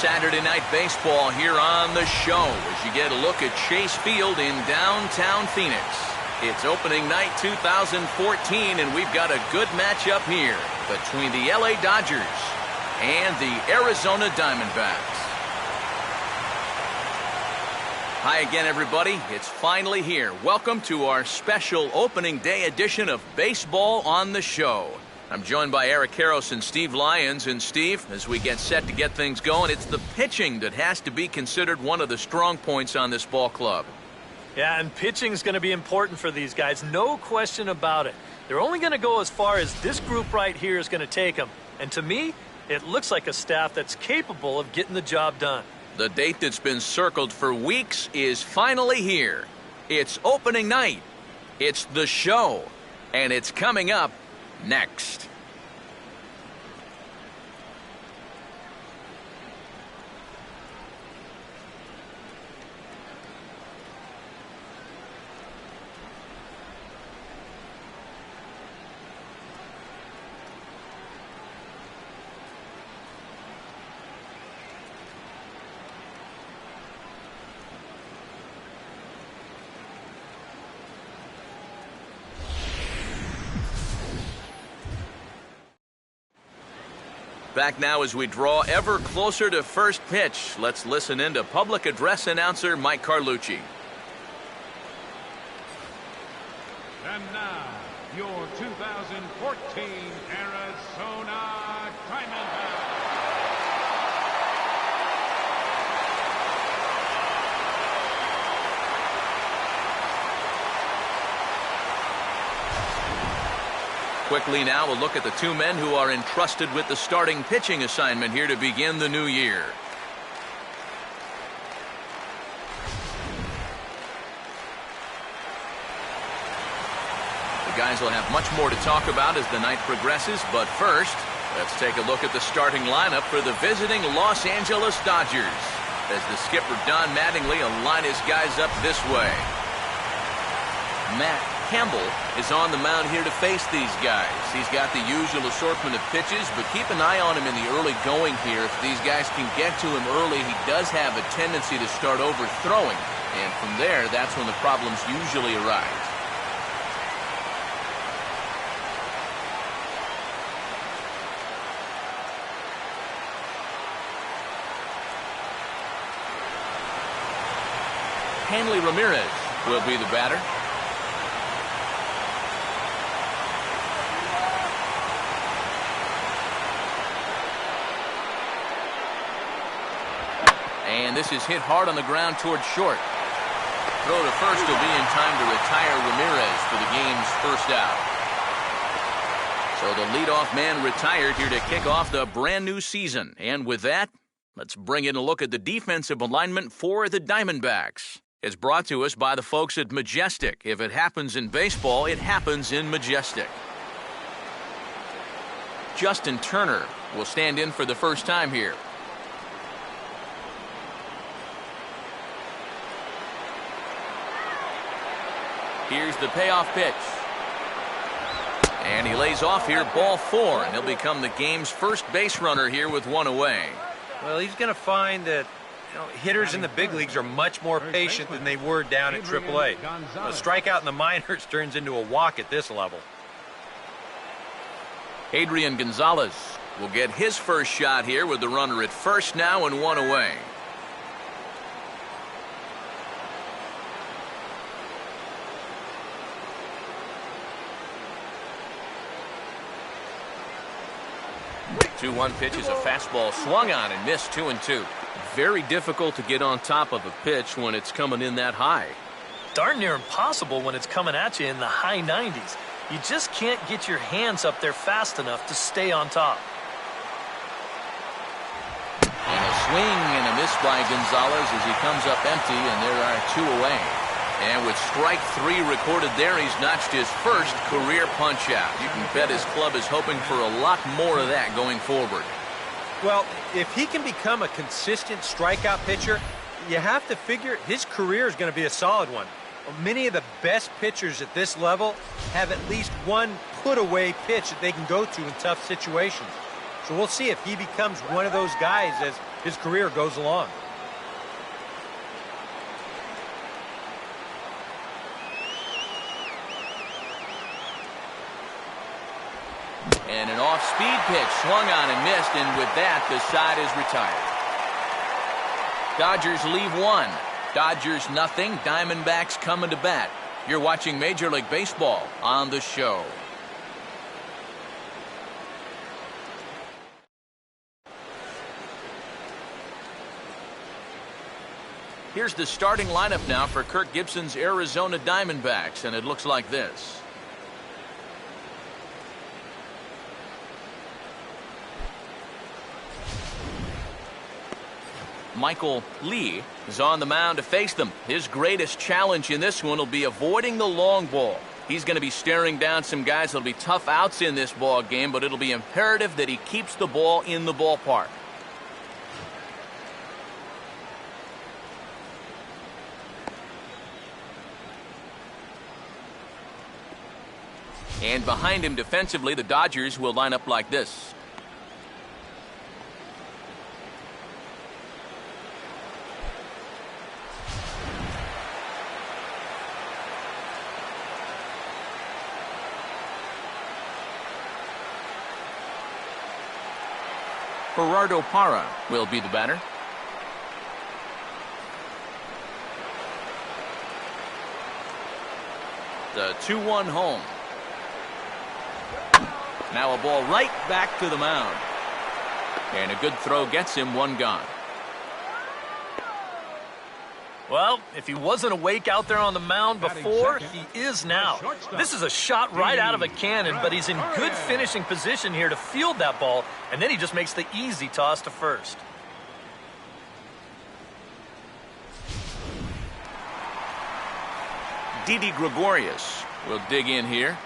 Saturday Night Baseball here on the show as you get a look at Chase Field in downtown Phoenix. It's opening night 2014, and we've got a good matchup here between the LA Dodgers and the Arizona Diamondbacks. Hi again, everybody. It's finally here. Welcome to our special opening day edition of Baseball on the Show. I'm joined by Eric Karros and Steve Lyons. And Steve, as we get set to get things going, it's the pitching that has to be considered one of the strong points on this ball club. Yeah, and pitching's going to be important for these guys, no question about it. They're only going to go as far as this group right here is going to take them. And to me, it looks like a staff that's capable of getting the job done. The date that's been circled for weeks is finally here. It's opening night. It's the show. And it's coming up next. Back now as we draw ever closer to first pitch. Let's listen in to public address announcer Mike Carlucci. And now, your 2014 Arizona Diamondbacks. Quickly now, we'll look at the two men who are entrusted with the starting pitching assignment here to begin the new year. The guys will have much more to talk about as the night progresses, but first, let's take a look at the starting lineup for the visiting Los Angeles Dodgers, as the skipper Don Mattingly will line his guys up this way. Matt Campbell is on the mound here to face these guys. He's got the usual assortment of pitches, but keep an eye on him in the early going here. If these guys can get to him early, he does have a tendency to start overthrowing. And from there, that's when the problems usually arise. Hanley Ramirez will be the batter. And this is hit hard on the ground towards short. Throw to first will be in time to retire Ramirez for the game's first out. So the leadoff man retired here to kick off the brand new season. And with that, let's bring in a look at the defensive alignment for the Diamondbacks. It's brought to us by the folks at Majestic. If it happens in baseball, it happens in Majestic. Justin Turner will stand in for the first time here. Here's the payoff pitch. And he lays off here, ball 4, and he'll become the game's first base runner here with one away. Well, he's going to find that hitters in the big leagues are much more patient than they were down at AAA. A strikeout in the minors turns into a walk at this level. Adrian Gonzalez will get his first shot here with the runner at first now and one away. The 2-1 pitch is a fastball swung on and missed 2-2. Very difficult to get on top of a pitch when it's coming in that high. Darn near impossible when it's coming at you in the high 90s. You just can't get your hands up there fast enough to stay on top. And a swing and a miss by Gonzalez as he comes up empty, and there are 2 away. And with strike 3 recorded there, he's notched his first career punch-out. You can bet his club is hoping for a lot more of that going forward. Well, if he can become a consistent strikeout pitcher, you have to figure his career is going to be a solid one. Many of the best pitchers at this level have at least one put-away pitch that they can go to in tough situations. So we'll see if he becomes one of those guys as his career goes along. And an off-speed pitch swung on and missed, and with that, the side is retired. Dodgers leave 1. Dodgers nothing. Diamondbacks coming to bat. You're watching Major League Baseball on the show. Here's the starting lineup now for Kirk Gibson's Arizona Diamondbacks, and it looks like this. Michael Lee is on the mound to face them. His greatest challenge in this one will be avoiding the long ball. He's going to be staring down some guys. There'll be tough outs in this ball game, but it'll be imperative that he keeps the ball in the ballpark. And behind him defensively, the Dodgers will line up like this. Gerardo Parra will be the batter. The 2-1 home. Now a ball right back to the mound. And a good throw gets him 1 gone. Well, if he wasn't awake out there on the mound before, he is now. This is a shot right out of a cannon, but he's in good finishing position here to field that ball, and then he just makes the easy toss to first. Didi Gregorius will dig in here.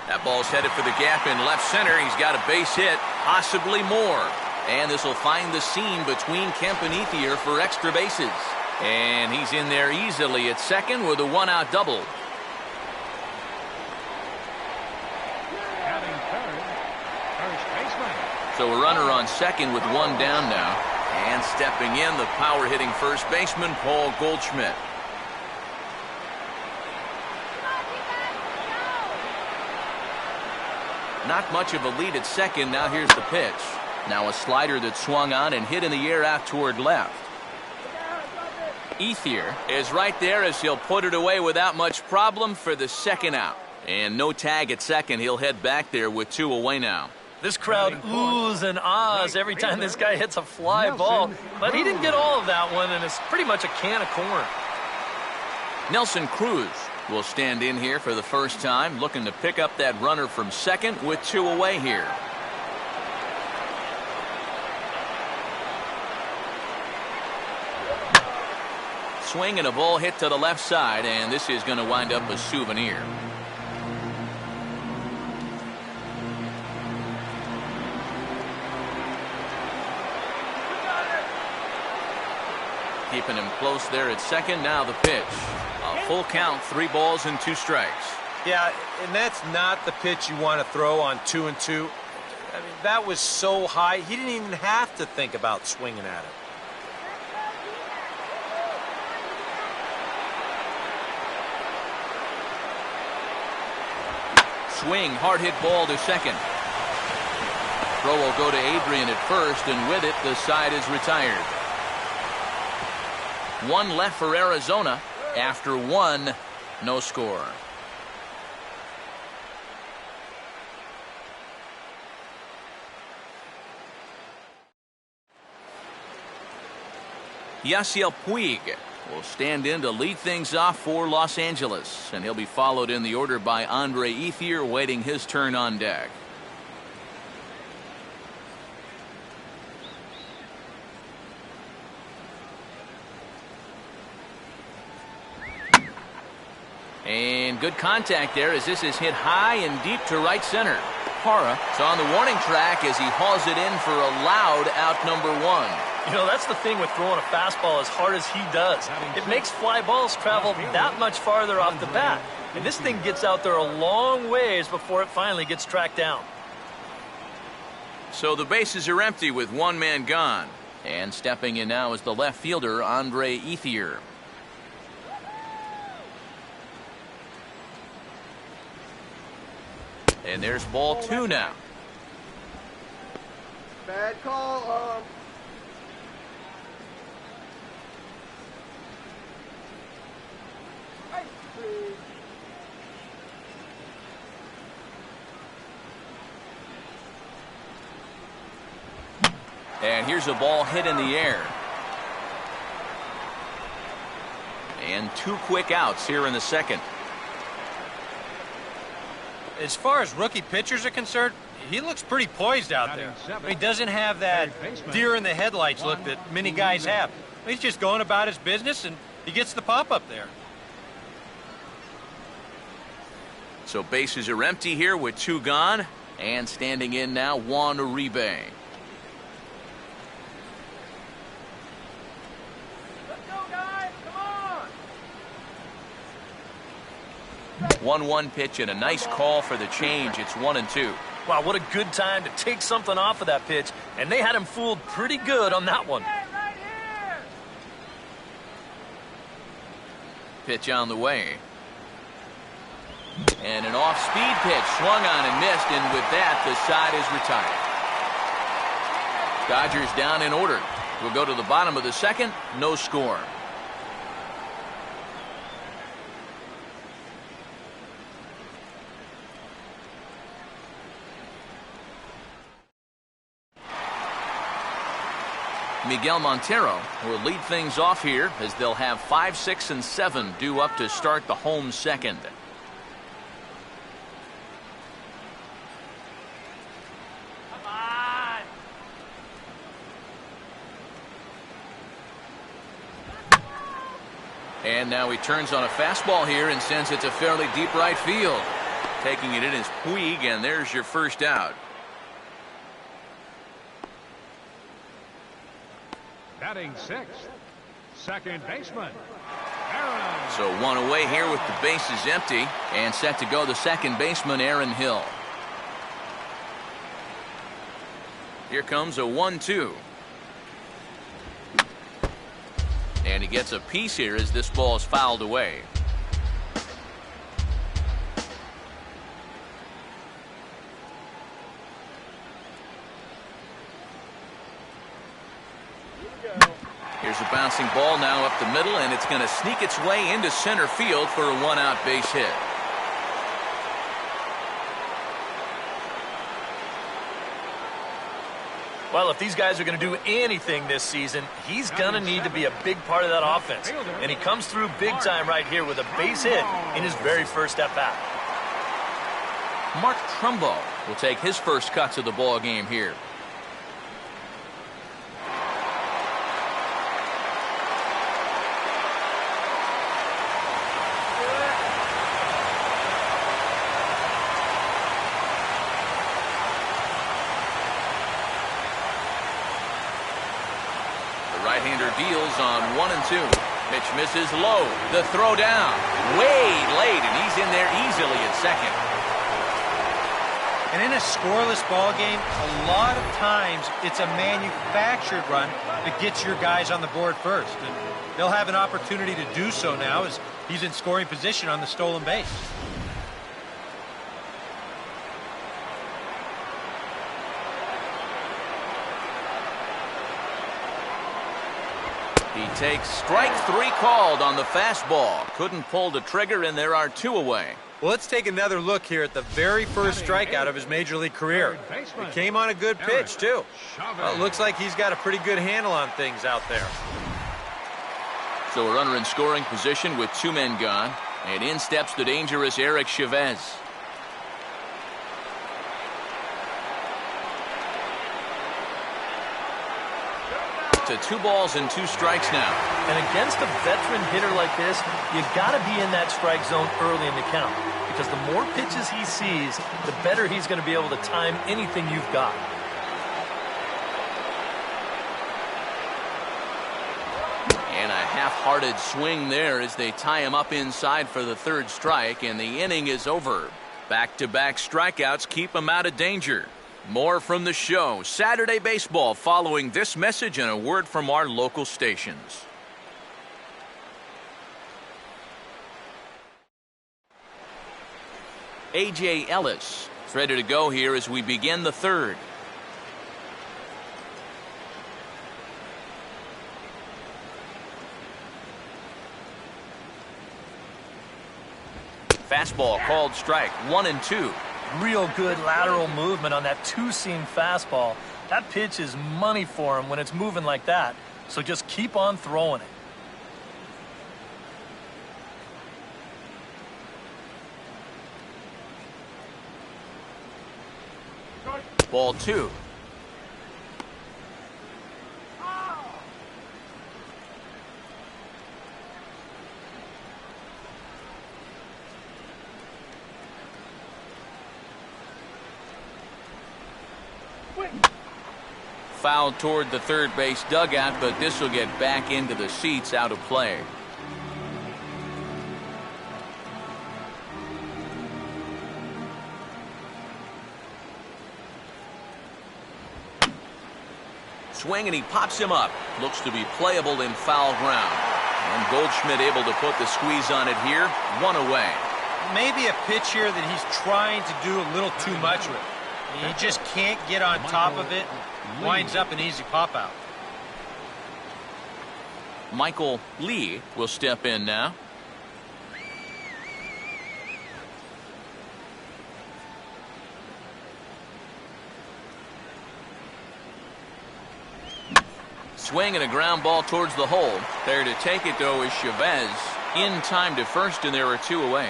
That ball's headed for the gap in left center. He's got a base hit, possibly more. And this will find the seam between Kemp and Ethier for extra bases. And he's in there easily at second with a 1-out double. Batting third, first baseman. So a runner on second with 1 down now. And stepping in, the power-hitting first baseman, Paul Goldschmidt. Not much of a lead at second. Now here's the pitch. Now a slider that swung on and hit in the air out toward left. Ethier is right there as he'll put it away without much problem for the 2nd out. And no tag at second. He'll head back there with 2 away now. This crowd oohs and ahs every time this guy hits a fly ball, but he didn't get all of that one, and it's pretty much a can of corn. Nelson Cruz will stand in here for the first time, looking to pick up that runner from second with 2 away here. Swing and a ball hit to the left side, and this is going to wind up a souvenir. Keeping him close there at second. Now the pitch. A full count, 3 balls and 2 strikes. Yeah, and that's not the pitch you want to throw on 2-2. I mean, that was so high, he didn't even have to think about swinging at it. Swing, hard hit ball to second. Throw will go to Adrian at first, and with it, the side is retired. 1 left for Arizona. After 1, no score. Yasiel Puig will stand in to lead things off for Los Angeles, and he'll be followed in the order by Andre Ethier, waiting his turn on deck. And good contact there as this is hit high and deep to right center. Parra is on the warning track as he hauls it in for a loud out number 1. You know, that's the thing with throwing a fastball as hard as he does. It makes fly balls travel that much farther off the bat. And this thing gets out there a long ways before it finally gets tracked down. So the bases are empty with one man gone. And stepping in now is the left fielder, Andre Ethier. And there's ball 2 now. Bad call. And here's a ball hit in the air. And 2 quick outs here in the second. As far as rookie pitchers are concerned, he looks pretty poised out there. He doesn't have that deer in the headlights look that many guys have. He's just going about his business, and he gets the pop up there. So bases are empty here with 2 gone. And standing in now, Juan Uribe. Let's go, guys. Come on. 1-1 pitch and a nice call for the change. It's 1-2. Wow, what a good time to take something off of that pitch. And they had him fooled pretty good on that one. Right here. Pitch on the way. And an off-speed pitch swung on and missed, and with that, the side is retired. Dodgers down in order. We'll go to the bottom of the second. No score. Miguel Montero will lead things off here as they'll have 5, 6, and 7 due up to start the home second. And now he turns on a fastball here and sends it to fairly deep right field. Taking it in is Puig, and there's your first out. Batting 6th, second baseman. So 1 away here with the bases empty, and set to go the second baseman, Aaron Hill. Here comes a 1-2. And he gets a piece here as this ball is fouled away. Here's a bouncing ball now up the middle, and it's going to sneak its way into center field for a 1-out base hit. Well, if these guys are going to do anything this season, he's going to need to be a big part of that offense. And he comes through big time right here with a base hit in his very first at-bat. Mark Trumbo will take his first cuts of the ball game here. Right-hander deals on 1 and 2. Pitch misses low. The throw down. Way late, and he's in there easily at second. And in a scoreless ball game, a lot of times it's a manufactured run that gets your guys on the board first. And they'll have an opportunity to do so now as he's in scoring position on the stolen base. He takes strike 3 called on the fastball. Couldn't pull the trigger, and there are 2 away. Well, let's take another look here at the very first strikeout of his major league career. It came on a good pitch, too. Well, it looks like he's got a pretty good handle on things out there. So a runner in scoring position with 2 men gone. And in steps the dangerous Eric Chavez. To 2 balls and 2 strikes now. And against a veteran hitter like this, you got to be in that strike zone early in the count. Because the more pitches he sees, the better he's going to be able to time anything you've got. half-hearted swing there as they tie him up inside for the third strike, and the inning is over. Back-to-back strikeouts keep him out of danger. More from the show, Saturday Baseball, following this message and a word from our local stations. A.J. Ellis is ready to go here as we begin the third. Fastball called strike, 1-2. Real good lateral movement on that two-seam fastball. That pitch is money for him when it's moving like that. So just keep on throwing it. Ball 2. Foul toward the third base dugout, but this will get back into the seats, out of play. Swing, and he pops him up. Looks to be playable in foul ground. And Goldschmidt able to put the squeeze on it here. 1 away. Maybe a pitch here that he's trying to do a little too much with. He just can't get on top of it. Winds up an easy pop-out. Michael Lee will step in now. Swing and a ground ball towards the hole. There to take it, though, is Chavez. In time to first, and there are 2 away.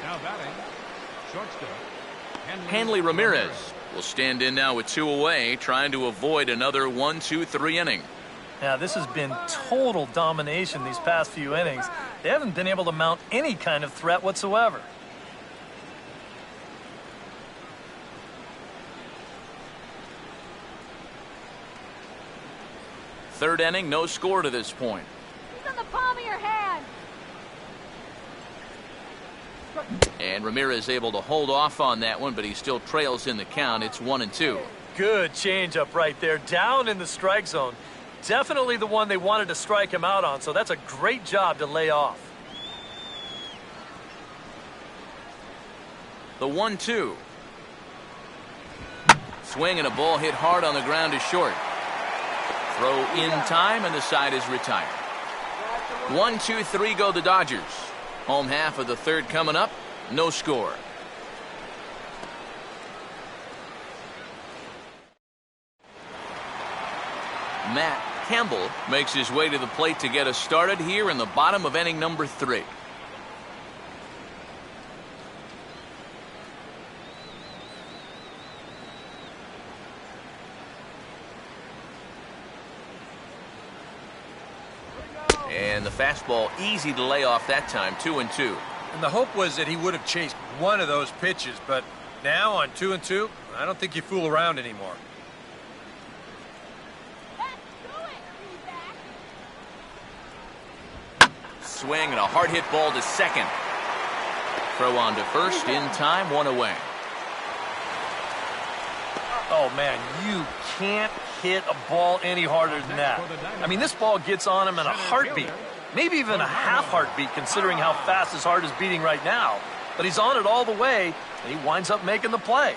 Now batting, shortstop. Hanley Ramirez will stand in now with 2 away, trying to avoid another 1-2-3 inning. Now, this has been total domination these past few innings. They haven't been able to mount any kind of threat whatsoever. Third inning, no score to this point. He's in the palm of your hand. And Ramirez able to hold off on that one, but he still trails in the count. It's 1-2. Good changeup right there, down in the strike zone. Definitely the one they wanted to strike him out on, so that's a great job to lay off. The 1-2. Swing, and a ball hit hard on the ground to short. Throw in time, and the side is retired. 1-2-3 go the Dodgers. Home half of the third coming up. No score. Matt Campbell makes his way to the plate to get us started here in the bottom of inning number 3. And the fastball easy to lay off that time, 2-2. And the hope was that he would have chased one of those pitches, but now on 2-2, I don't think you fool around anymore. Let's do it, Swing, and a hard hit ball to second. Throw on to first in time, 1 away. Oh, man, you can't hit a ball any harder than that. I mean, this ball gets on him in a heartbeat. Maybe even a half heartbeat, considering how fast his heart is beating right now. But he's on it all the way, and he winds up making the play.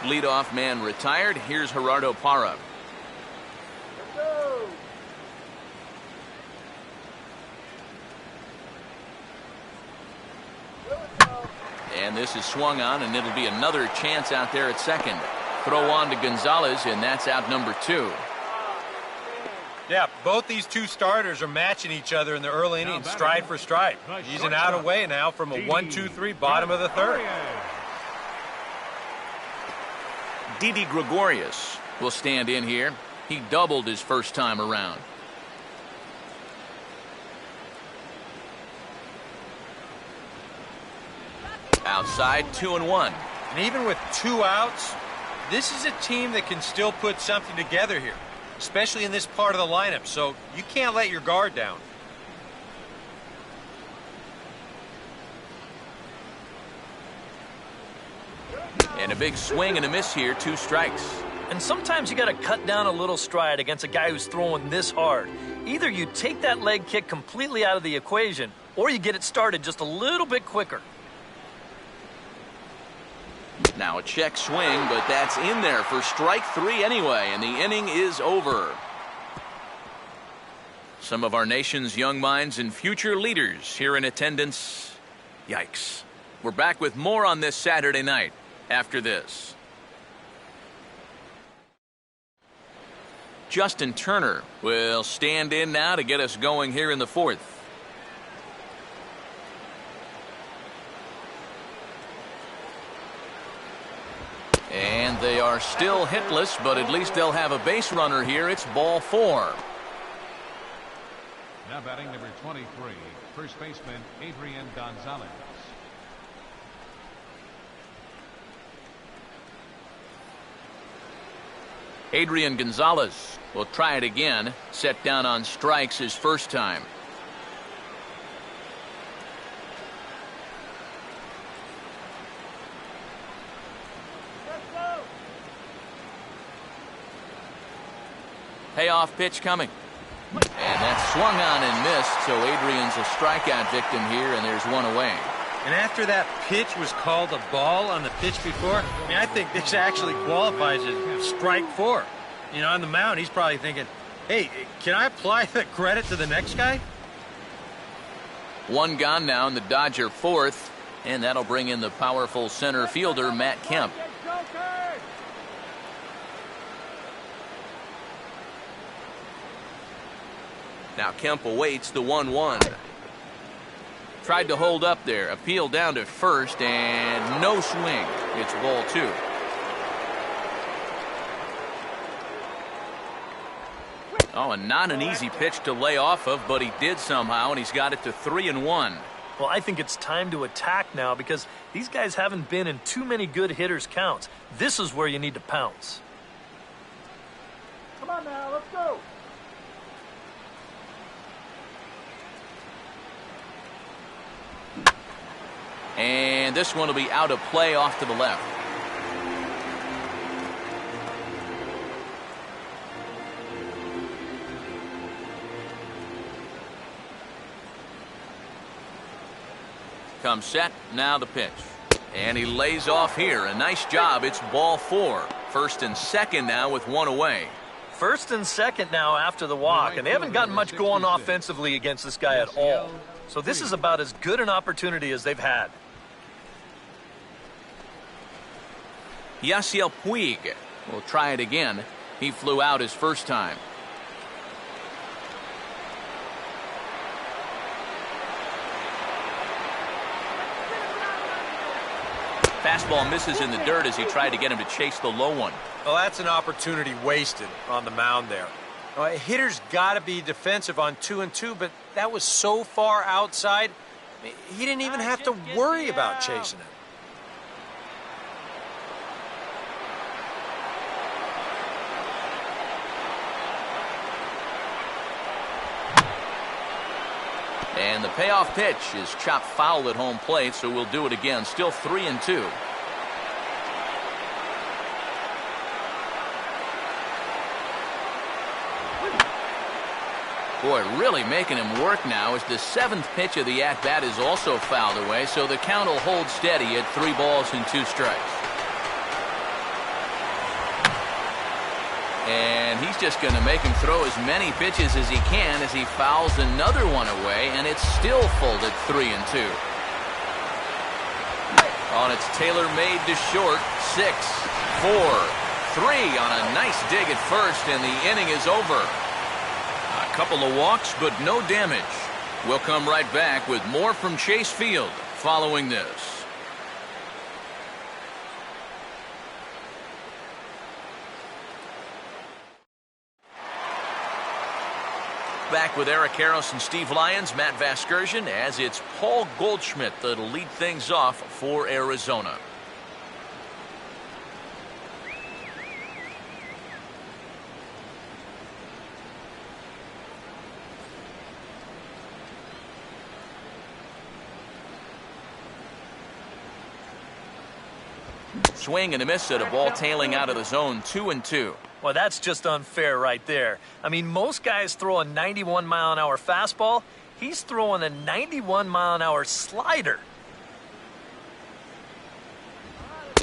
Leadoff man retired. Here's Gerardo Parra. And this is swung on, and it'll be another chance out there at second. Throw on to Gonzalez, and that's out number 2. Yeah, both these 2 starters are matching each other in the early innings, stride for stride. He's an out away now from a 1-2-3 bottom of the third. Didi Gregorius will stand in here. He doubled his first time around. Outside, 2-1. And even with 2 outs, this is a team that can still put something together here, especially in this part of the lineup, so you can't let your guard down. And a big swing and a miss here, 2 strikes. And sometimes you got to cut down a little stride against a guy who's throwing this hard. Either you take that leg kick completely out of the equation, or you get it started just a little bit quicker. Now a check swing, but that's in there for strike 3 anyway, and the inning is over. Some of our nation's young minds and future leaders here in attendance. Yikes. We're back with more on this Saturday night after this. Justin Turner will stand in now to get us going here in the 4th. And they are still hitless, but at least they'll have a base runner here. It's ball 4. Now batting number 23, first baseman Adrian Gonzalez. Adrian Gonzalez will try it again. Set down on strikes his first time. Payoff pitch coming. And that's swung on and missed, so Adrian's a strikeout victim here, and there's one away. And after that pitch was called a ball on the pitch before, I mean, I think this actually qualifies as strike 4. You know, on the mound, he's probably thinking, hey, can I apply the credit to the next guy? One gone now in the Dodger 4th, and that'll bring in the powerful center fielder, Matt Kemp. Now Kemp awaits the 1-1. Tried to hold up there. Appeal down to first, and no swing. It's ball 2. Oh, and not an easy pitch to lay off of, but he did somehow, and he's got it to 3-1. Well, I think it's time to attack now because these guys haven't been in too many good hitters' counts. This is where you need to pounce. Come on now, let's go. And this one will be out of play off to the left. Comes set, now the pitch. And he lays off here. A nice job. It's ball 4. First and second now with one away. First and second now after the walk, and they haven't gotten much going offensively against this guy at all. So this is about as good an opportunity as they've had. Yasiel Puig will try it again. He flew out his first time. Fastball misses in the dirt as he tried to get him to chase the low one. Well, that's an opportunity wasted on the mound there. A hitter's got to be defensive on 2-2, but that was so far outside, he didn't even have to worry about chasing it. And the payoff pitch is chopped foul at home plate, so we'll do it again. Still 3-2. Boy, really making him work now as the 7th pitch of the at-bat is also fouled away, so the count will hold steady at 3 balls and 2 strikes. And he's just going to make him throw as many pitches as he can as he fouls another one away, and it's still full at 3-2. Oh, and it's tailor-made to short. 6, 4, 3 on a nice dig at first, and the inning is over. A couple of walks, but no damage. We'll come right back with more from Chase Field following this. Back with Eric Harris and Steve Lyons, Matt Vasgersian, as it's Paul Goldschmidt that'll lead things off for Arizona. Swing and a miss at a ball tailing out of the zone, 2-2. Well, that's just unfair right there. I mean, most guys throw a 91-mile-an-hour fastball. He's throwing a 91-mile-an-hour slider.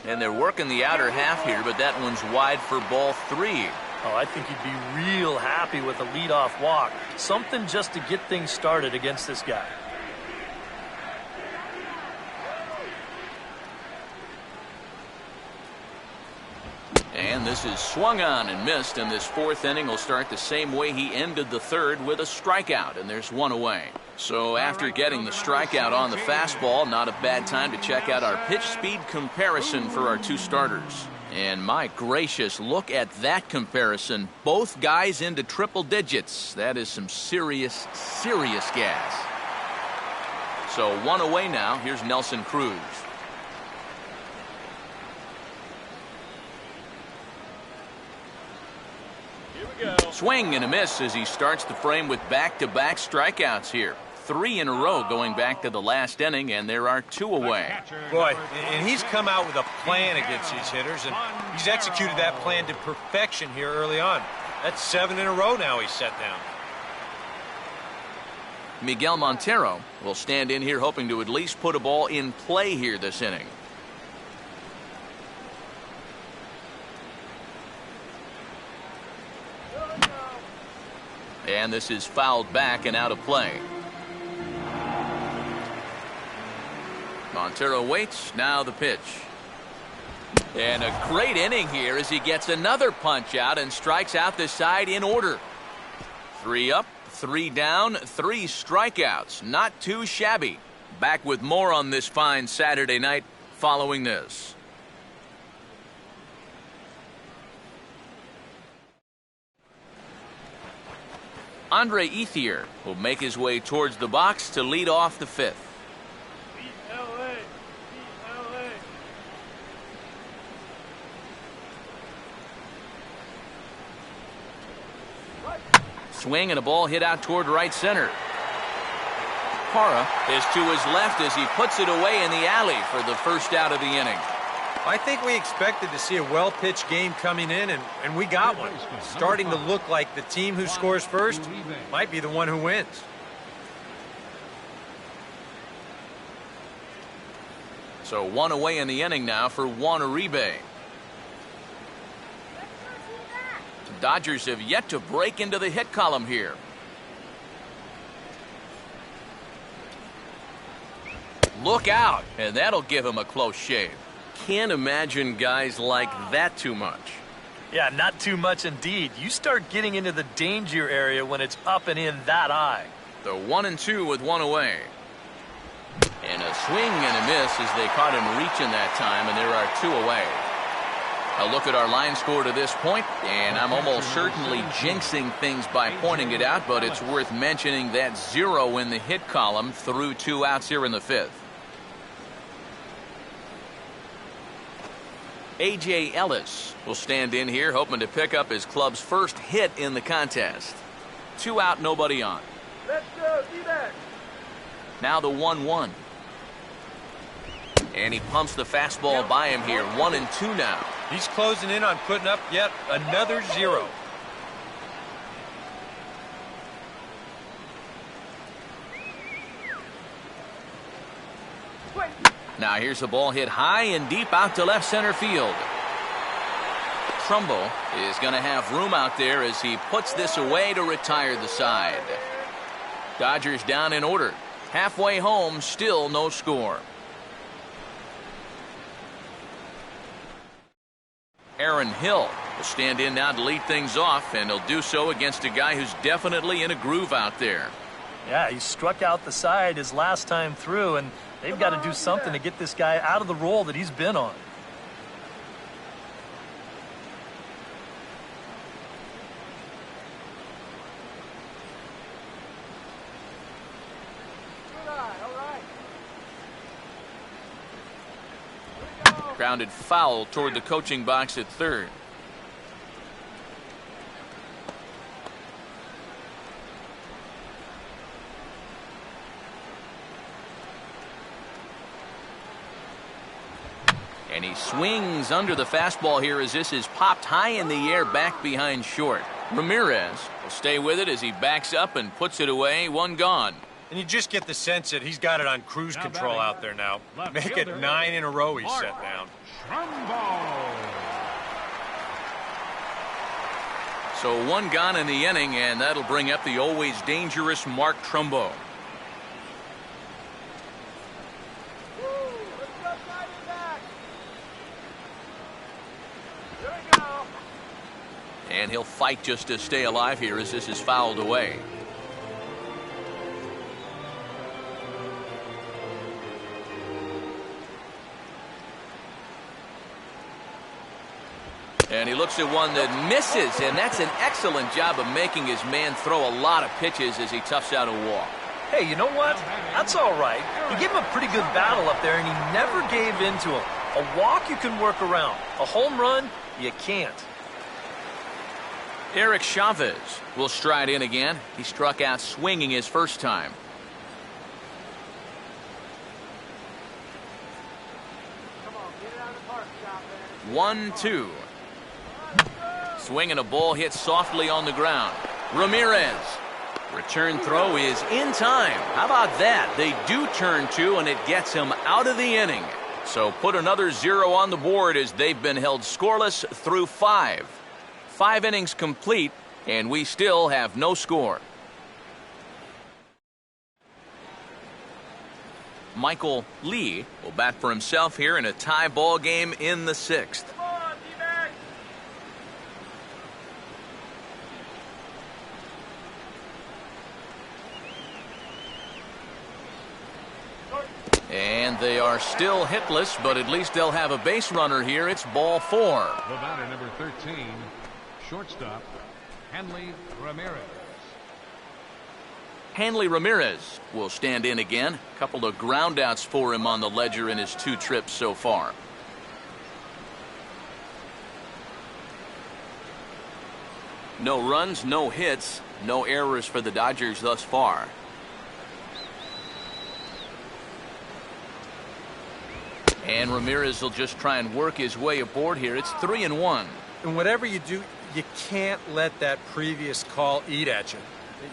And they're working the outer half here, but that one's wide for ball 3. Oh, I think he'd be real happy with a leadoff walk. Something just to get things started against this guy. And this is swung on and missed, and this fourth inning will start the same way he ended the third, with a strikeout, and there's one away. So after getting the strikeout on the fastball, not a bad time to check out our pitch speed comparison for our two starters. And my gracious, look at that comparison. Both guys into triple digits. That is some serious, serious gas. So one away now. Here's Nelson Cruz. Swing and a miss as he starts the frame with back-to-back strikeouts here. 3 in a row going back to the last inning, and there are 2 away. Boy, and he's come out with a plan against these hitters, and he's executed that plan to perfection here early on. That's 7 in a row now he's set down. Miguel Montero will stand in here hoping to at least put a ball in play here this inning. And this is fouled back and out of play. Montero waits. Now the pitch. And a great inning here as he gets another punch out and strikes out the side in order. 3 up, 3 down, 3 strikeouts. Not too shabby. Back with more on this fine Saturday night following this. Andre Ethier will make his way towards the box to lead off the 5th. Swing and a ball hit out toward right center. Parra is to his left as he puts it away in the alley for the first out of the inning. I think we expected to see a well-pitched game coming in, and we got one. Starting to look like the team who scores first might be the one who wins. So one away in the inning now for Juan Uribe. Dodgers have yet to break into the hit column here. Look out, and that'll give him a close shave. Can't imagine guys like that too much. Yeah, not too much indeed. You start getting into the danger area when it's up and in that high. The 1-2 with 1 away. And a swing and a miss as they caught him reaching that time, and there are 2 away. A look at our line score to this point, and I'm almost certainly jinxing things by pointing it out, but it's worth mentioning that 0 in the hit column through 2 outs here in the 5th. A.J. Ellis will stand in here hoping to pick up his club's first hit in the contest. 2 out, nobody on. Let's go, D-back. Now the 1-1. And he pumps the fastball by him here. 1-2 now. He's closing in on putting up yet another 0. Now here's a ball hit high and deep out to left center field. Trumbo is going to have room out there as he puts this away to retire the side. Dodgers down in order. Halfway home, still no score. Aaron Hill will stand in now to lead things off, and he'll do so against a guy who's definitely in a groove out there. Yeah, he struck out the side his last time through, and they've got to do something to get this guy out of the role that he's been on. Grounded foul toward the coaching box at third. And And he swings under the fastball here as this is popped high in the air back behind short. Ramirez will stay with it as he backs up and puts it away. One gone. And you just get the sense that he's got it on cruise control out there now. Make it 9 in a row he's set down. So one gone in the inning, and that'll bring up the always dangerous Mark Trumbo. And he'll fight just to stay alive here as this is fouled away. And he looks at one that misses, and that's an excellent job of making his man throw a lot of pitches as he toughs out a walk. Hey, you know what? That's all right. He gave him a pretty good battle up there, and he never gave in to him. A walk you can work around. A home run, you can't. Eric Chavez will stride in again. He struck out swinging his first time. Come on, get it out of the park, Chavez. 1-2. Swing and a ball hit softly on the ground. Ramirez. Return throw is in time. How about that? They do turn two, and it gets him out of the inning. So put another 0 on the board as they've been held scoreless through 5. 5 innings complete, and we still have no score. Michael Lee will bat for himself here in a tie ball game in the 6th. Come on, D-Mac. And they are still hitless, but at least they'll have a base runner here. It's ball 4. The batter, number 13, shortstop, Hanley Ramirez. Hanley Ramirez will stand in again. A couple of groundouts for him on the ledger in his 2 trips so far. No runs, no hits, no errors for the Dodgers thus far. And Ramirez will just try and work his way aboard here. It's 3-1. And whatever you do, you can't let that previous call eat at you.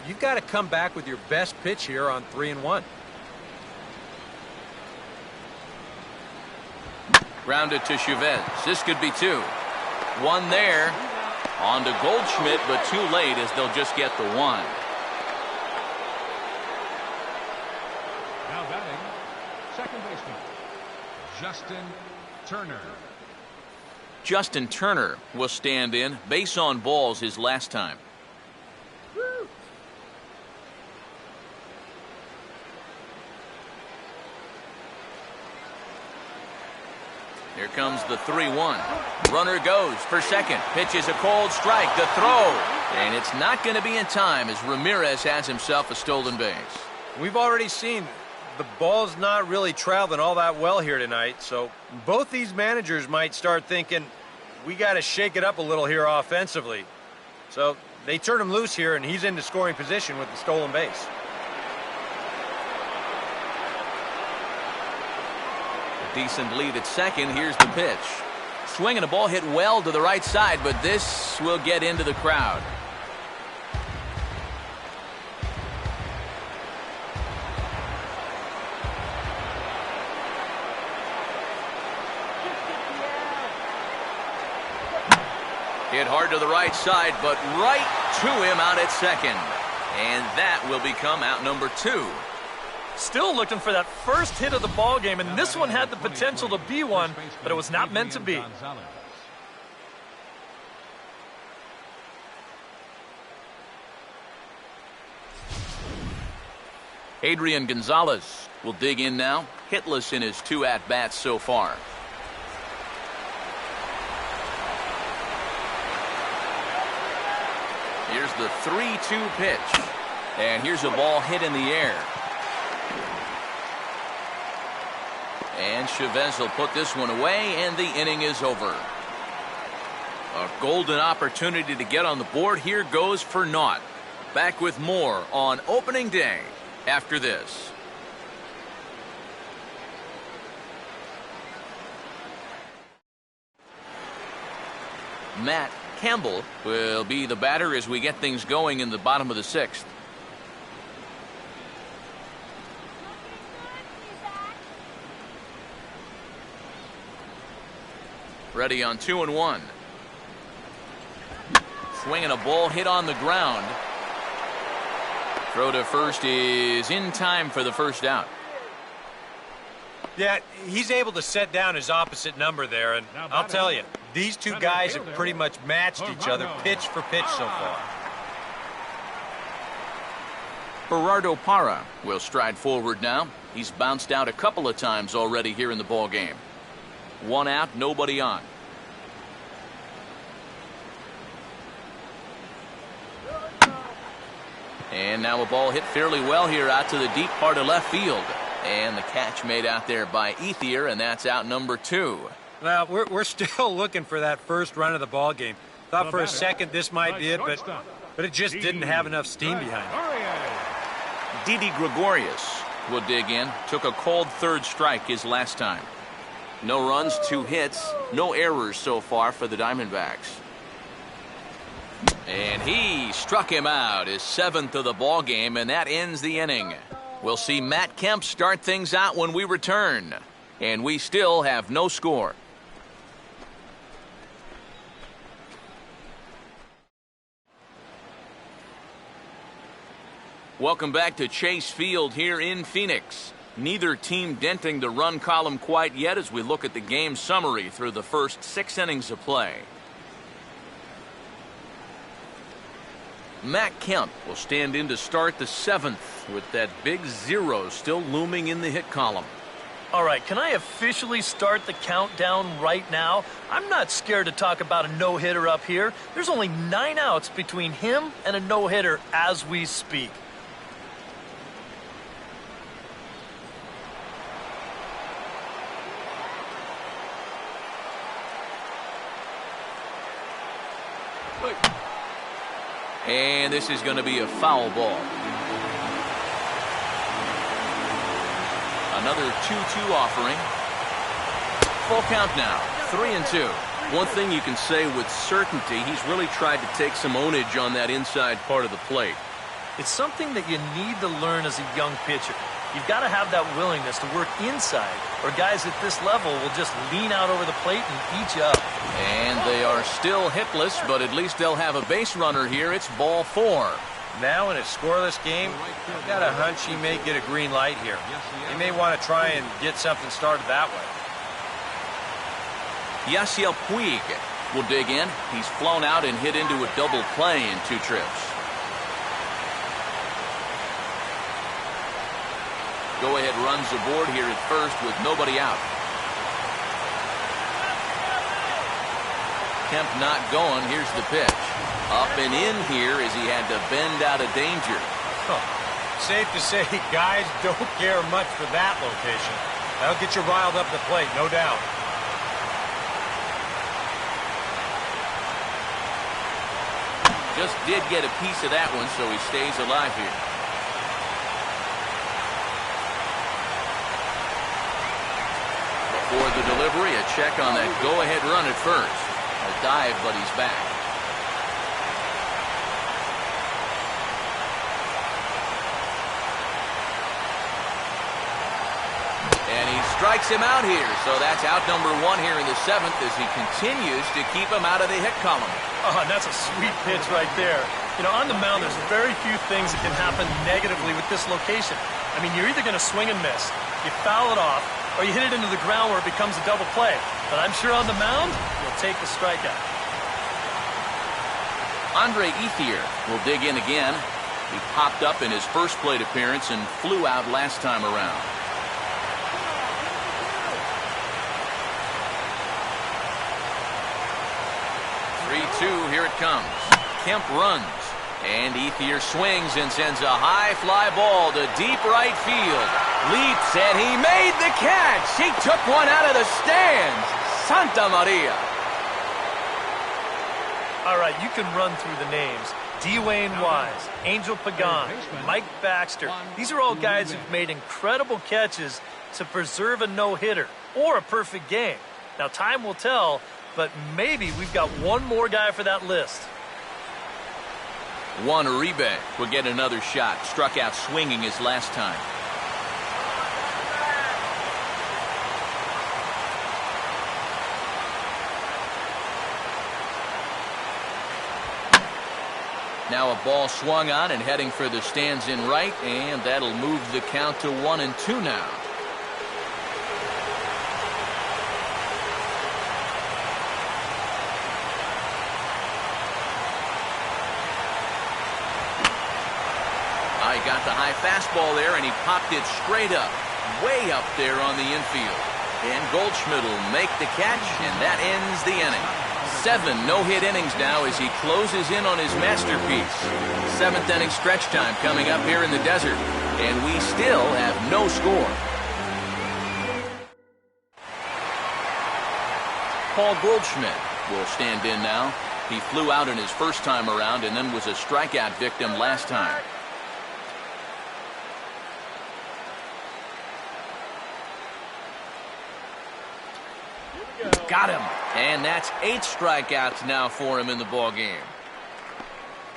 You've got to come back with your best pitch here on 3-1. Grounded to Chavez. This could be 2. 1 there. On to Goldschmidt, but too late as they'll just get the 1. Now batting, second baseman, Justin Turner. Justin Turner will stand in. Base on balls his last time. Here comes the 3-1. Runner goes for second. Pitch is a cold strike. The throw. And it's not going to be in time as Ramirez has himself a stolen base. We've already seen the ball's not really traveling all that well here tonight, so both these managers might start thinking, we got to shake it up a little here offensively. So they turn him loose here, and he's into scoring position with the stolen base. Decent lead at second. Here's the pitch. Swing and a ball hit well to the right side, but this will get into the crowd. Hit hard to the right side, but right to him out at second. And that will become out number 2. Still looking for that first hit of the ball game, and this one had the potential to be one, but it was not meant to be. Adrian Gonzalez will dig in now, hitless in his 2 at-bats so far. Here's the 3-2 pitch. And here's a ball hit in the air. And Chavez will put this one away, and the inning is over. A golden opportunity to get on the board here goes for naught. Back with more on opening day after this. Matt Campbell will be the batter as we get things going in the bottom of the 6th. Ready on 2-1. Swinging a ball hit on the ground. Throw to first is in time for the first out. Yeah, he's able to set down his opposite number there, and I'll tell you, these two guys have pretty much matched each other pitch for pitch so far. Gerardo Parra will stride forward now. He's bounced out a couple of times already here in the ball game. 1 out, nobody on. And now a ball hit fairly well here out to the deep part of left field. And the catch made out there by Ethier, and that's out number 2. Well, we're still looking for that first run of the ball game. Thought for a second this might be it, but it just didn't have enough steam behind it. Didi Gregorius will dig in. Took a cold third strike his last time. No runs, 2 hits, no errors so far for the Diamondbacks. And he struck him out, his 7th of the ball game, and that ends the inning. We'll see Matt Kemp start things out when we return. And we still have no score. Welcome back to Chase Field here in Phoenix. Neither team denting the run column quite yet as we look at the game summary through the first 6 innings of play. Matt Kemp will stand in to start the 7th with that big 0 still looming in the hit column. All right, can I officially start the countdown right now? I'm not scared to talk about a no-hitter up here. There's only 9 outs between him and a no-hitter as we speak. And this is going to be a foul ball. Another 2-2 offering. Full count now, 3-2. One thing you can say with certainty, he's really tried to take some ownage on that inside part of the plate. It's something that you need to learn as a young pitcher. You've got to have that willingness to work inside, or guys at this level will just lean out over the plate and eat you up. And they are still hitless, but at least they'll have a base runner here. It's ball 4. Now in a scoreless game, I've got a hunch he may get a green light here. He may want to try and get something started that way. Yasiel Puig will dig in. He's flown out and hit into a double play in 2 trips. Go-ahead runs aboard here at first with nobody out. Kemp not going. Here's the pitch. Up and in here as he had to bend out of danger. Safe to say, guys don't care much for that location. That'll get you riled up the plate, no doubt. Just did get a piece of that one, so he stays alive here. For the delivery, a check on that go-ahead run at first. A dive, but he's back. And he strikes him out here, so that's out number 1 here in the 7th as he continues to keep him out of the hit column. Oh, and that's a sweet pitch right there. You know, on the mound, there's very few things that can happen negatively with this location. I mean, you're either going to swing and miss, you foul it off, or you hit it into the ground where it becomes a double play. But I'm sure on the mound, you'll take the strikeout. Andre Ethier will dig in again. He popped up in his first plate appearance and flew out last time around. Here it comes. Kemp runs, and Ethier swings and sends a high fly ball to deep right field. Leaps, and he made the catch. He took one out of the stands. Santa Maria. All right, you can run through the names. Dwayne Wise, Angel Pagan, Mike Baxter. These are all guys who've made incredible catches to preserve a no-hitter or a perfect game. Now, time will tell but maybe we've got one more guy for that list. Juan Uribe will get another shot. Struck out swinging his last time. Now a ball swung on and heading for the stands in right, and that'll move the count to 1-2 now. He got the high fastball there, and he popped it straight up, way up there on the infield. And Goldschmidt will make the catch, and that ends the inning. 7 no-hit innings now as he closes in on his masterpiece. 7th inning stretch time coming up here in the desert, and we still have no score. Paul Goldschmidt will stand in now. He flew out in his first time around and then was a strikeout victim last time. Got him. And that's 8 strikeouts now for him in the ball game.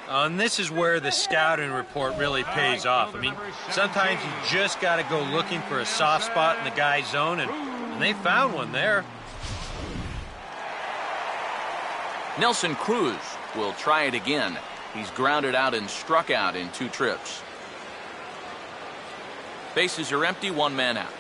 And this is where the scouting report really pays off. I mean, sometimes you just got to go looking for a soft spot in the guy's zone, and they found one there. Nelson Cruz will try it again. He's grounded out and struck out in 2 trips. Bases are empty, 1 man out.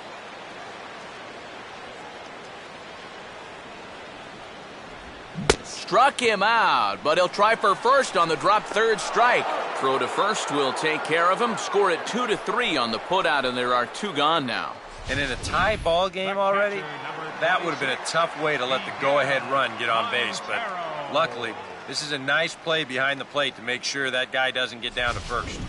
Struck him out, but he'll try for first on the drop third strike. Throw to first will take care of him. Score it 2-3 on the putout, and there are 2 gone now. And in a tie ball game already, that would have been a tough way to let the go-ahead run get on base. But luckily, this is a nice play behind the plate to make sure that guy doesn't get down to first.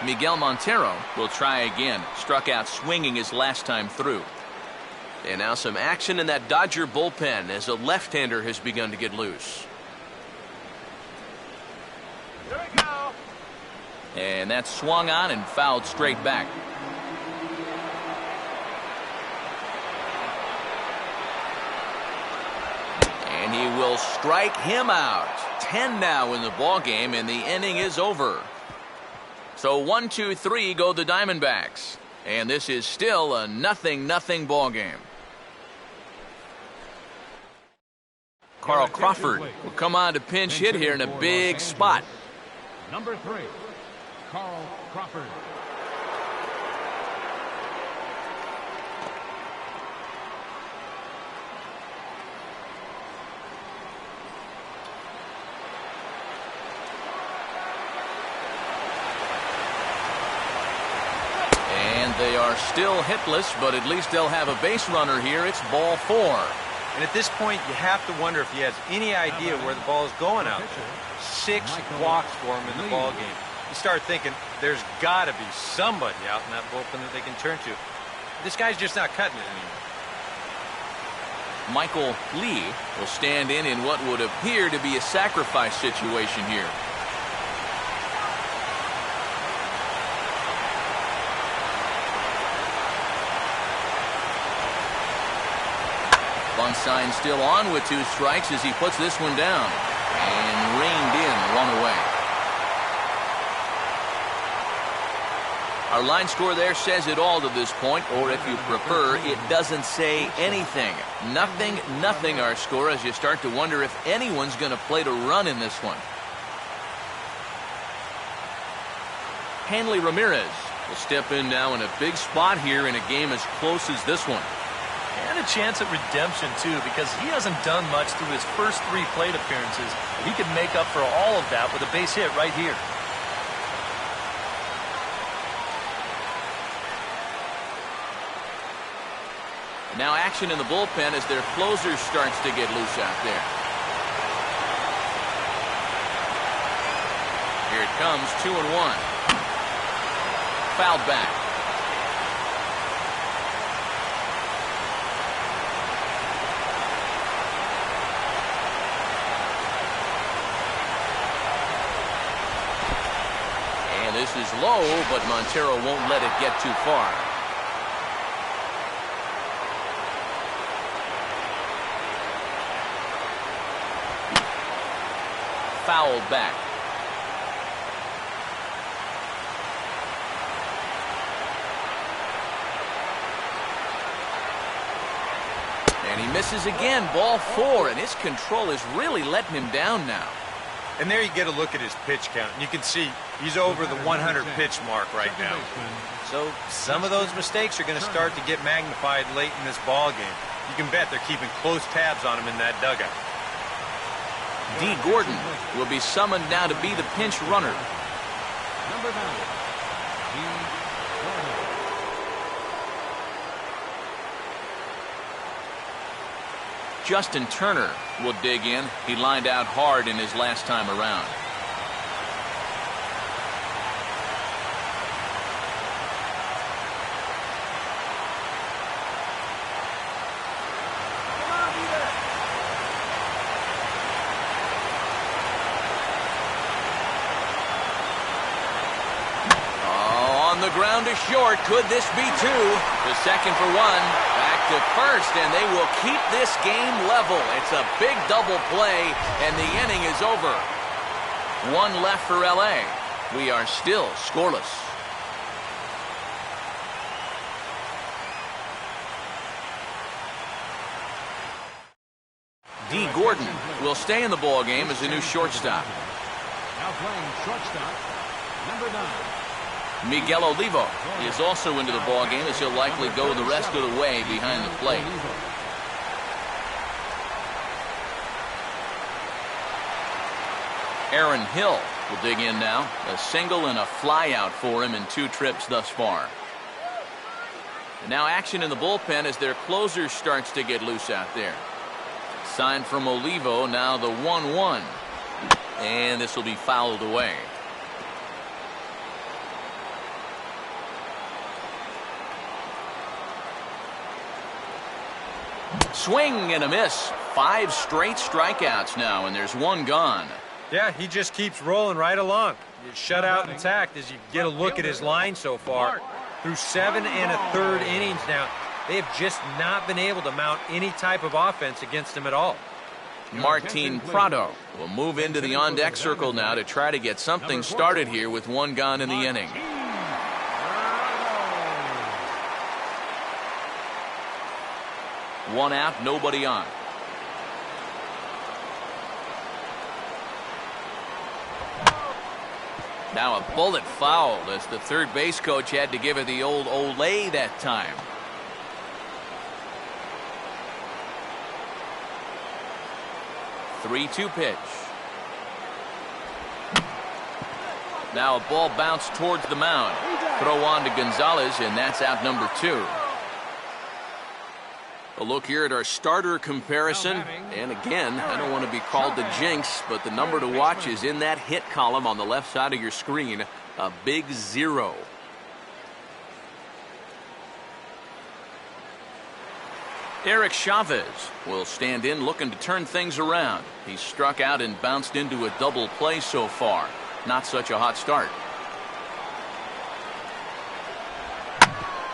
Miguel Montero will try again. Struck out swinging his last time through. And now some action in that Dodger bullpen as a left-hander has begun to get loose. Here we go. And that swung on and fouled straight back. And he will strike him out. 10 now in the ball game, and the inning is over. So 1-2-3 go the Diamondbacks. And this is still a 0-0 ball game. Carl Crawford will come on to pinch hit here in a big spot. Number 3, Carl Crawford. And they are still hitless, but at least they'll have a base runner here. It's ball 4. And at this point, you have to wonder if he has any idea where the ball is going out there. 6 walks for him in the ball game. You start thinking there's got to be somebody out in that bullpen that they can turn to. This guy's just not cutting it anymore. Michael Lee will stand in what would appear to be a sacrifice situation here. Bunt sign still on with 2 strikes as he puts this one down. And reined in, 1 away. Our line score there says it all to this point, or if you prefer, it doesn't say anything. 0-0 our score as you start to wonder if anyone's going to play to run in this one. Hanley Ramirez will step in now in a big spot here in a game as close as this one. And a chance at redemption, too, because he hasn't done much through his first 3 plate appearances. He could make up for all of that with a base hit right here. Now action in the bullpen as their closer starts to get loose out there. Here it comes, 2-1. Fouled back. And this is low, but Montero won't let it get too far. fouled back. And he misses again, ball 4, and his control is really letting him down now. And there you get a look at his pitch count. You can see he's over the 100 pitch mark right now. So some of those mistakes are going to start to get magnified late in this ball game. You can bet they're keeping close tabs on him in that dugout. D. Gordon will be summoned now to be the pinch runner. Number 9, D. Gordon. Justin Turner will dig in. He lined out hard in his last time around. On the ground to short. Could this be 2? The second for 1. Back to first, and they will keep this game level. It's a big double play, and the inning is over. 1 left for LA. We are still scoreless. D. Gordon will stay in the ball game as a new shortstop. Now playing shortstop, number 9. Miguel Olivo is also into the ball game as he'll likely go the rest of the way behind the plate. Aaron Hill will dig in now. A single and a fly out for him in 2 trips thus far. And now action in the bullpen as their closer starts to get loose out there. Sign from Olivo, now the 1-1. And this will be fouled away. Swing and a miss. 5 straight strikeouts now, and there's 1 gone. Yeah, he just keeps rolling right along. Shut out intact as you get a look at his line so far. Through 7 1/3 innings now, they have just not been able to mount any type of offense against him at all. Martin Prado will move into the on-deck circle now to try to get something started here with 1 gone in the inning. One out, nobody on. Now a bullet foul as the third base coach had to give it the old Olay that time. Three-two pitch. Now a ball bounced towards the mound. Throw on to Gonzalez, and that's out number 2. A look here at our starter comparison, and again, I don't want to be called the jinx, but the number to watch is in that hit column on the left side of your screen, a big 0. Eric Chavez will stand in looking to turn things around. He's struck out and bounced into a double play so far. Not such a hot start.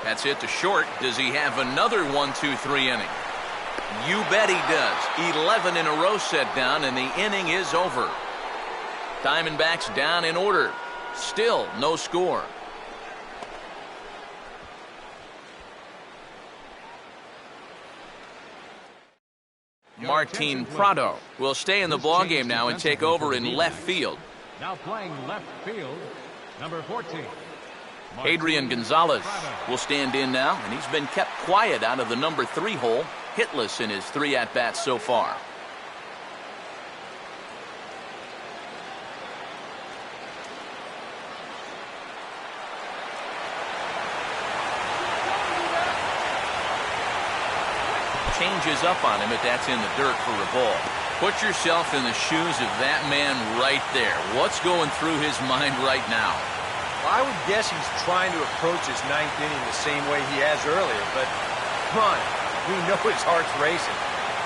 That's hit to short. Does he have another 1-2-3 inning? You bet he does. 11 in a row set down, and the inning is over. Diamondbacks down in order. Still no score. Martin Prado will stay in the ballgame now and take over in left field. Now playing left field, number 14. Adrian Gonzalez will stand in now, and he's been kept quiet out of the number 3 hole, hitless in his 3 at-bats so far. Changes up on him, but that's in the dirt for a ball. Put yourself in the shoes of that man right there. What's going through his mind right now? Well, I would guess he's trying to approach his 9th inning the same way he has earlier, but come on, we know his heart's racing.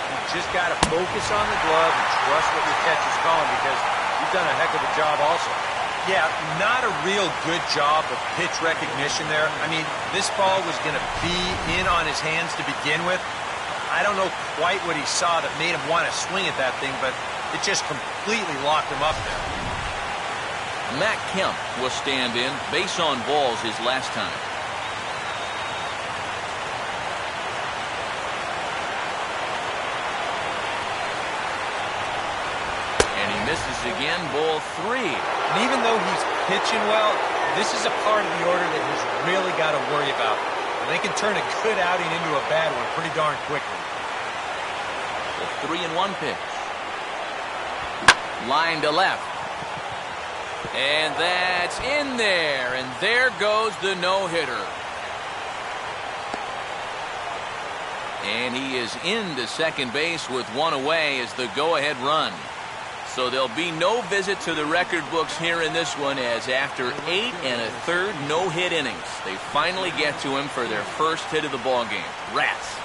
You just got to focus on the glove and trust what your catcher's calling, because you've done a heck of a job also. Yeah, not a real good job of pitch recognition there. I mean, this ball was going to be in on his hands to begin with. I don't know quite what he saw that made him want to swing at that thing, but It just completely locked him up there. Matt Kemp will stand in. Base on balls his last time. And he misses again, ball 3. And even though he's pitching well, this is a part of the order that he's really got to worry about. And they can turn a good outing into a bad one pretty darn quickly. The 3-1 pitch. Line to left. And that's in there. And there goes the no-hitter. And he is into second base with one away as the go-ahead run. So there'll be no visit to the record books here in this one, as after 8 1/3 no-hit innings, they finally get to him for their first hit of the ballgame. Rats.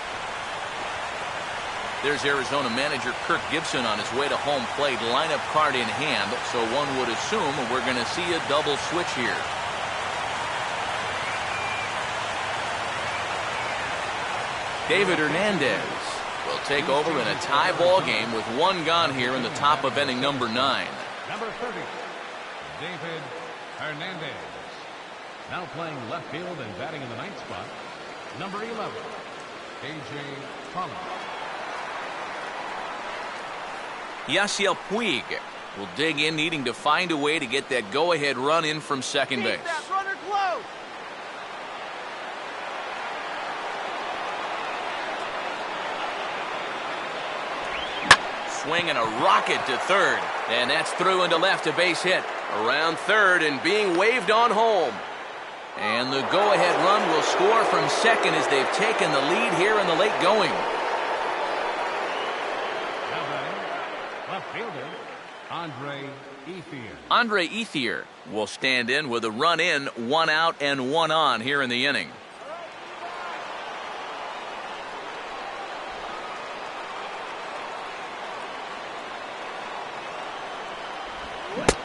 There's Arizona manager Kirk Gibson on his way to home plate, lineup card in hand, so one would assume we're going to see a double switch here. David Hernandez will take over in a tie ball game with one gone here in the top of inning number 9. Number 30, David Hernandez. Now playing left field and batting in the 9th spot, number 11, A.J. Pollock. Yasiel Puig will dig in, needing to find a way to get that go-ahead run in from second base. Keep that runner close. Swing and a rocket to third, and that's through into left, a base hit. Around third and being waved on home. And the go-ahead run will score from second as they've taken the lead here in the late going. Left fielder, Andre Ethier. Andre Ethier will stand in with a run in, 1 out and 1 on here in the inning.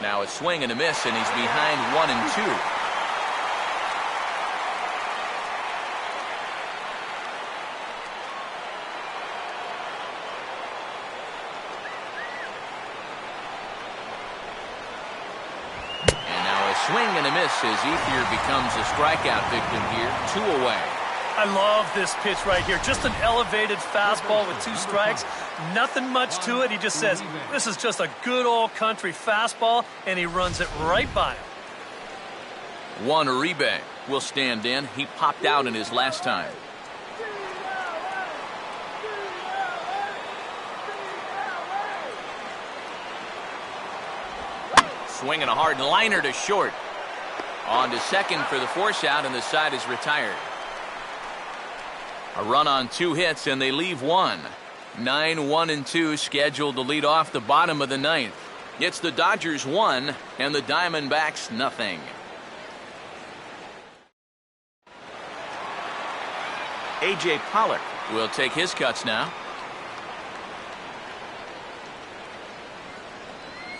Now a swing and a miss, and he's behind 1 and 2. Swing and a miss as Ethier becomes a strikeout victim here. 2 away. I love this pitch right here. Just an elevated fastball with 2 strikes. Nothing much to it. He just says, this is just a good old country fastball, and he runs it right by him. Juan Uribe will stand in. He popped out in his last time. Swinging a hard liner to short. On to second for the force out, and the side is retired. A run on 2 hits, and they leave 1. 9, 1 and 2 scheduled to lead off the bottom of the 9th. It's the Dodgers 1 and the Diamondbacks nothing. A.J. Pollock will take his cuts now.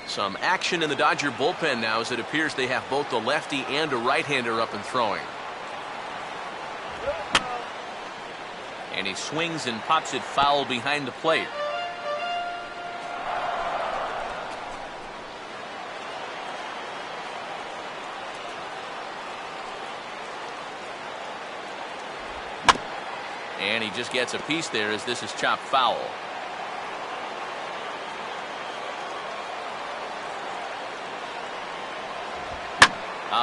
Some action in the Dodger bullpen now, as it appears they have both a lefty and a right-hander up and throwing. And he swings and pops it foul behind the plate. And he just gets a piece there as this is chopped foul.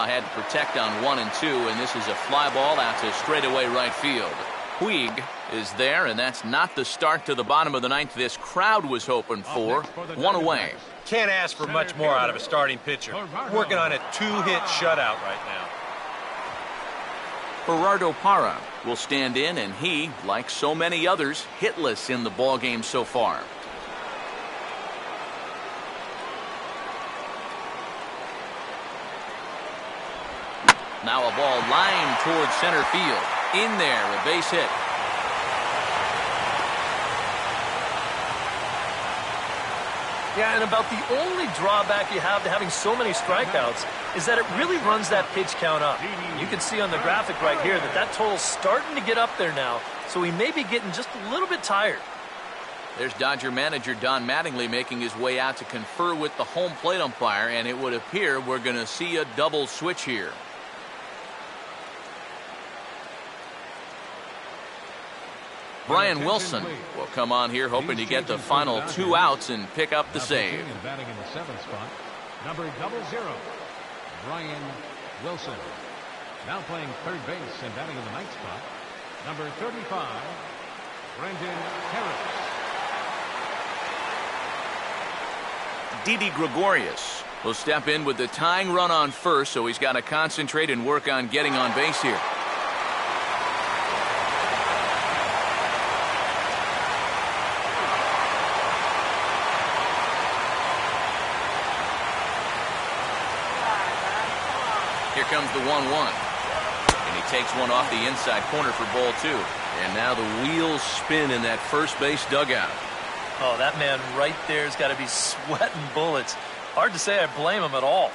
Had to protect on 1 and 2, and this is a fly ball out to straightaway right field. Puig is there, and that's not the start to the bottom of the 9th this crowd was hoping for. 1 away. Can't ask for much more out of a starting pitcher. Working on a 2-hit shutout right now. Gerardo Parra will stand in, and he, like so many others, hitless in the ballgame so far. Now a ball lined towards center field. In there, a base hit. Yeah, and about the only drawback you have to having so many strikeouts is that it really runs that pitch count up. You can see on the graphic right here that total's starting to get up there now, so he may be getting just a little bit tired. There's Dodger manager Don Mattingly making his way out to confer with the home plate umpire, and it would appear we're going to see a double switch here. Brian Wilson will come on here hoping to get the final 2 outs and pick up the save. And batting in the 7th spot, number 00, Brian Wilson. Now playing third base and batting in the 9th spot, number 35, Brendan Harris. Didi Gregorius will step in with the tying run on first, so he's got to concentrate and work on getting on base here. Here comes the 1-1. And he takes one off the inside corner for ball 2. And now the wheels spin in that first base dugout. Oh, that man right there's got to be sweating bullets. Hard to say I blame him at all.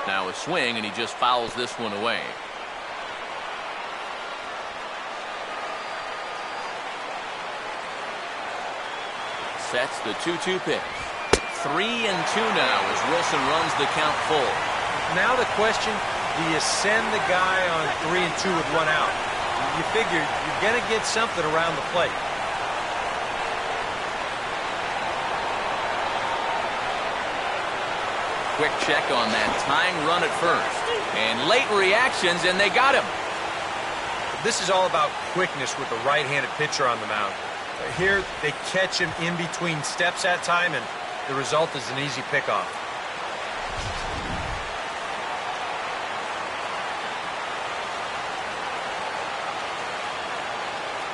Now a swing, and he just fouls this one away. Sets the 2-2 pitch. 3-2 now as Wilson runs the count full. Now the question, do you send the guy on 3-2 with 1 out? You figure you're going to get something around the plate. Quick check on that tying run at first. And late reactions, and they got him. This is all about quickness with the right-handed pitcher on the mound. Here, they catch him in between steps that time, and the result is an easy pickoff.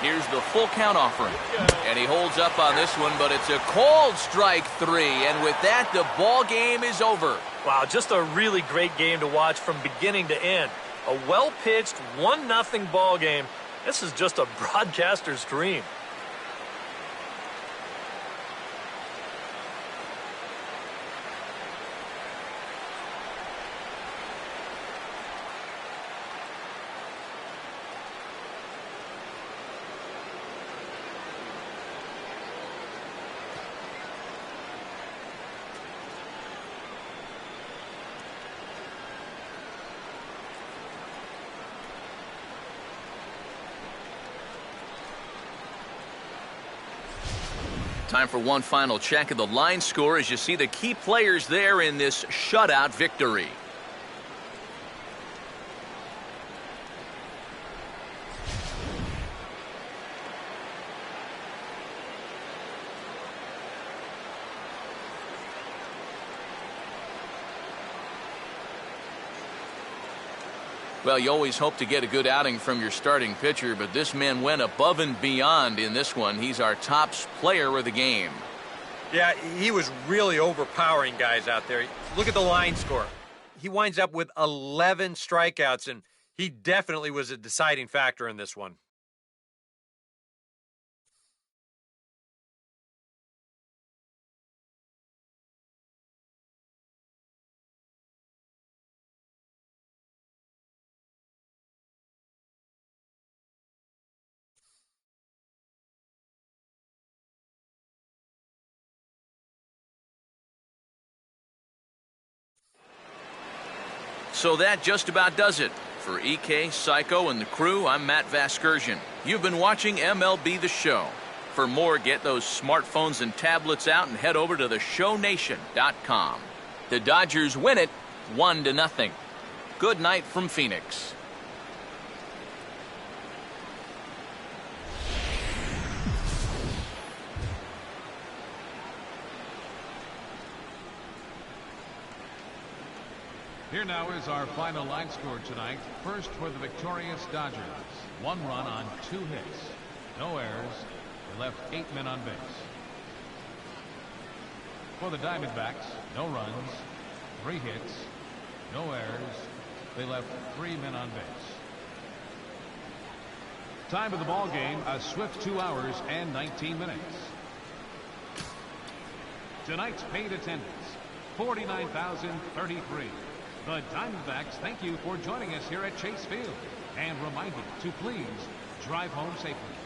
Here's the full count offering. And he holds up on this one, but it's a cold strike 3. And with that, the ball game is over. Wow, just a really great game to watch from beginning to end. A well-pitched 1-0 ball game. This is just a broadcaster's dream. Time for one final check of the line score as you see the key players there in this shutout victory. Well, you always hope to get a good outing from your starting pitcher, but this man went above and beyond in this one. He's our top player of the game. Yeah, he was really overpowering guys out there. Look at the line score. He winds up with 11 strikeouts, and he definitely was a deciding factor in this one. So that just about does it. For EK, Psycho, and the crew, I'm Matt Vasgersian. You've been watching MLB The Show. For more, get those smartphones and tablets out and head over to theshownation.com. The Dodgers win it 1-0. Good night from Phoenix. Here now is our final line score tonight. First for the victorious Dodgers. 1 run on 2 hits. No errors. They left 8 men on base. For the Diamondbacks, no runs, 3 hits, no errors. They left 3 men on base. Time of the ball game, a swift 2 hours and 19 minutes. Tonight's paid attendance, 49,033. The Diamondbacks thank you for joining us here at Chase Field and remind you to please drive home safely.